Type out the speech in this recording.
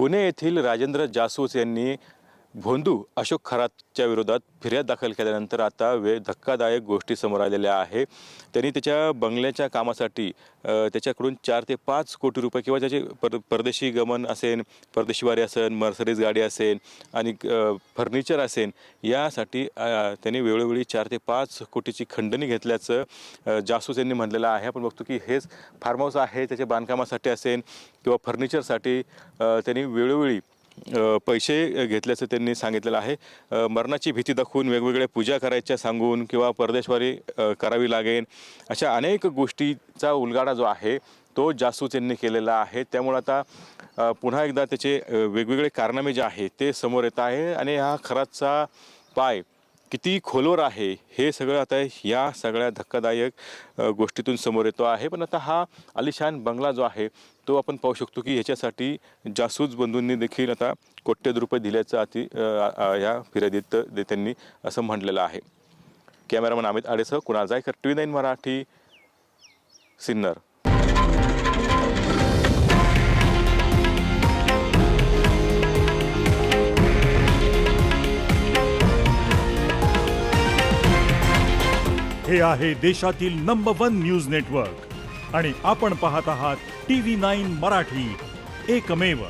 पुणे येथील राजेंद्र जासूस यांनी भोंदू अशोक खरातच्या विरोधात फिर्याद दाखल केल्यानंतर आता धक्कादायक गोष्टी समोर आलेल्या आहे। त्यांनी त्याच्या बंगल्याच्या कामासाठी त्याच्याकडून 4 ते 5 कोटी रुपये किंवा त्याचे परदेशी गमन असेल, परदेशी वारी असेल, मर्सडीज गाडी असेल आणि फर्निचर असेल, यासाठी त्यांनी वेळोवेळी 4 ते 5 कोटीची खंडणी घेतल्याचं जासूस यांनी म्हटलेलं आहे। आपण बघतो की हेच फार्म हाऊस आहे, त्याच्या बांधकामासाठी असेल किंवा फर्निचरसाठी त्यांनी वेळोवेळी पैसे घेतल्याचं त्यांनी सांगितलेलं आहे। मरणाची भीती दाखवून वेगवेगळ्या पूजा करायच्या सांगून किंवा परदेशवारी करावी लागेल, अशा अनेक गोष्टीचा उलगडा जो आहे तो जासूस यांनी केलेला आहे। त्यामुळे आता पुन्हा एकदा त्याचे वेगवेगळे कारनामे जे आहे ते समोर येत आहे आणि हा खरातचा पाय किती खोलवर आहे हे सगळं आता या सगळ्या धक्कादायक गोष्टीतून समोर येतो आहे। पण आता हा आलिशान बंगला जो आहे तो आपण पाहू शकतो की ह्याच्यासाठी जासूस बंधूंनी देखील आता कोट्यवधी रुपये दिल्याचं या फिर्यादीत त्यांनी असं म्हटलेलं आहे। कॅमेरामन अमित आडेसह कुणाल जायकर, TV9 मराठी, सिन्नर। हे आहे देशातील नंबर 1 न्यूज नेटवर्क आणि आपण पाहत आहात TV9 मराठी, एकमेव।